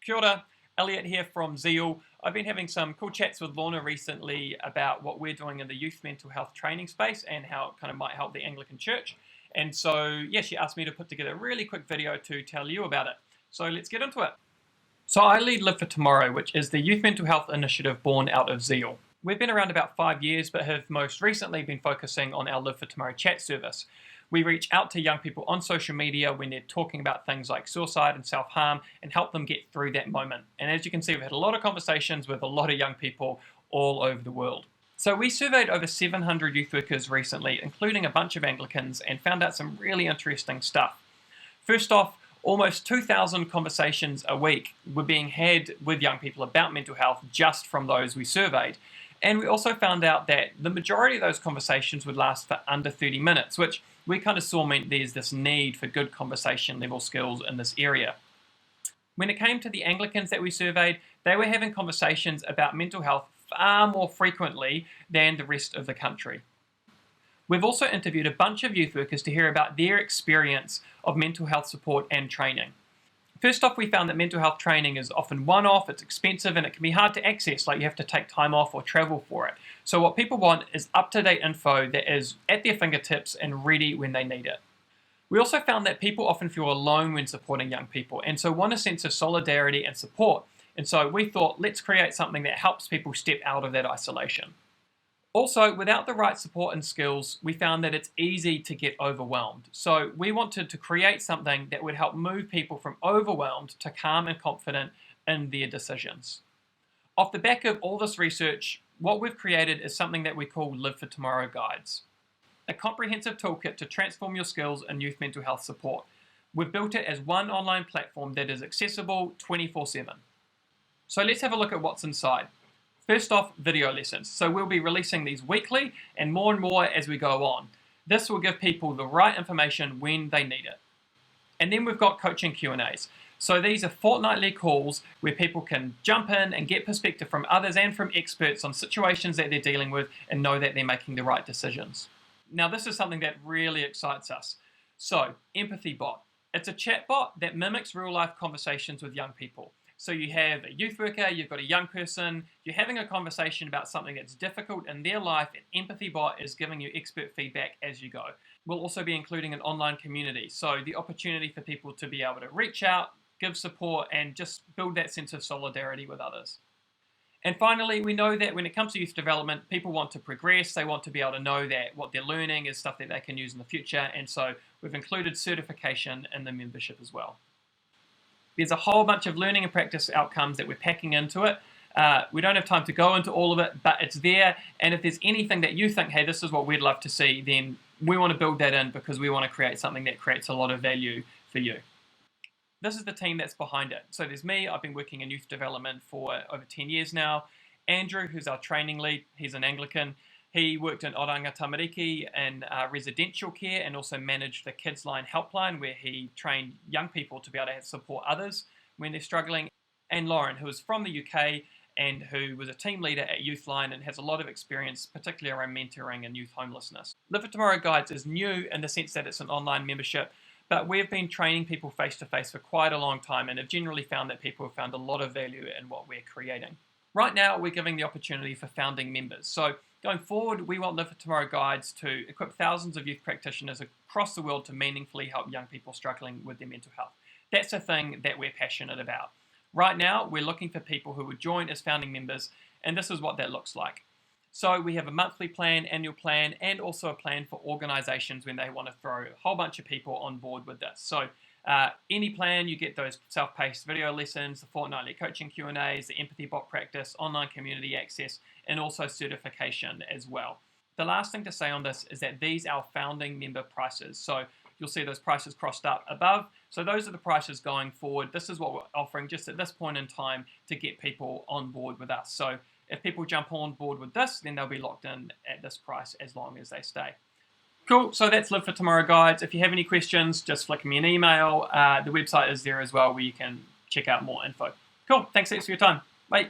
Kia ora, Elliot here from Zeal. I've been having some cool chats with Lorna recently about what we're doing in the youth mental health training space and how it kind of might help the Anglican Church. And so, yeah, she asked me to put together a really quick video to tell you about it. So let's get into it. So I lead Live for Tomorrow, which is the youth mental health initiative born out of Zeal. We've been around about 5 years, but have most recently been focusing on our Live for Tomorrow chat service. We reach out to young people on social media when they're talking about things like suicide and self-harm and help them get through that moment. And as you can see, we've had a lot of conversations with a lot of young people all over the world. So we surveyed over 700 youth workers recently, including a bunch of Anglicans, and found out some really interesting stuff. First off, almost 2,000 conversations a week were being had with young people about mental health just from those we surveyed. And we also found out that the majority of those conversations would last for under 30 minutes, which we kind of saw meant there's this need for good conversation level skills in this area. When it came to the Anglicans that we surveyed, they were having conversations about mental health far more frequently than the rest of the country. We've also interviewed a bunch of youth workers to hear about their experience of mental health support and training. First off, we found that mental health training is often one-off, it's expensive, and it can be hard to access, like you have to take time off or travel for it. So what people want is up-to-date info that is at their fingertips and ready when they need it. We also found that people often feel alone when supporting young people, and so want a sense of solidarity and support. And so we thought, let's create something that helps people step out of that isolation. Also, without the right support and skills, we found that it's easy to get overwhelmed. So we wanted to create something that would help move people from overwhelmed to calm and confident in their decisions. Off the back of all this research, what we've created is something that we call Live for Tomorrow Guides, a comprehensive toolkit to transform your skills in youth mental health support. We've built it as one online platform that is accessible 24/7. So let's have a look at what's inside. First off, video lessons. So we'll be releasing these weekly and more as we go on. This will give people the right information when they need it. And then we've got coaching Q&As. So these are fortnightly calls where people can jump in and get perspective from others and from experts on situations that they're dealing with and know that they're making the right decisions. Now this is something that really excites us. So, Empathy Bot. It's a chatbot that mimics real-life conversations with young people. So you have a youth worker, you've got a young person, you're having a conversation about something that's difficult in their life, and Empathy Bot is giving you expert feedback as you go. We'll also be including an online community, so the opportunity for people to be able to reach out, give support, and just build that sense of solidarity with others. And finally, we know that when it comes to youth development, people want to progress, they want to be able to know that what they're learning is stuff that they can use in the future, and so we've included certification in the membership as well. There's a whole bunch of learning and practice outcomes that we're packing into it. We don't have time to go into all of it, but it's there. And if there's anything that you think, hey, this is what we'd love to see, then we want to build that in because we want to create something that creates a lot of value for you. This is the team that's behind it. So there's me, I've been working in youth development for over 10 years now. Andrew, who's our training lead, he's an Anglican. He worked in Oranga Tamariki in residential care and also managed the Kids Line helpline where he trained young people to be able to support others when they're struggling. And Lauren, who is from the UK and who was a team leader at Youth Line and has a lot of experience, particularly around mentoring and youth homelessness. Live for Tomorrow Guides is new in the sense that it's an online membership, but we've been training people face-to-face for quite a long time and have generally found that people have found a lot of value in what we're creating. Right now, we're giving the opportunity for founding members. So going forward, we want Live for Tomorrow Guides to equip thousands of youth practitioners across the world to meaningfully help young people struggling with their mental health. That's a thing that we're passionate about. Right now, we're looking for people who would join as founding members, and this is what that looks like. So we have a monthly plan, annual plan, and also a plan for organizations when they want to throw a whole bunch of people on board with this. So any plan, you get those self-paced video lessons, the fortnightly coaching Q&As, the Empathy Bot practice, online community access, and also certification as well. The last thing to say on this is that these are founding member prices. So you'll see those prices crossed up above. So those are the prices going forward. This is what we're offering just at this point in time to get people on board with us. So if people jump on board with this, then they'll be locked in at this price as long as they stay. Cool, so that's Live for Tomorrow Guides. If you have any questions, just flick me an email. The website is there as well where you can check out more info. Cool, thanks for your time. Bye.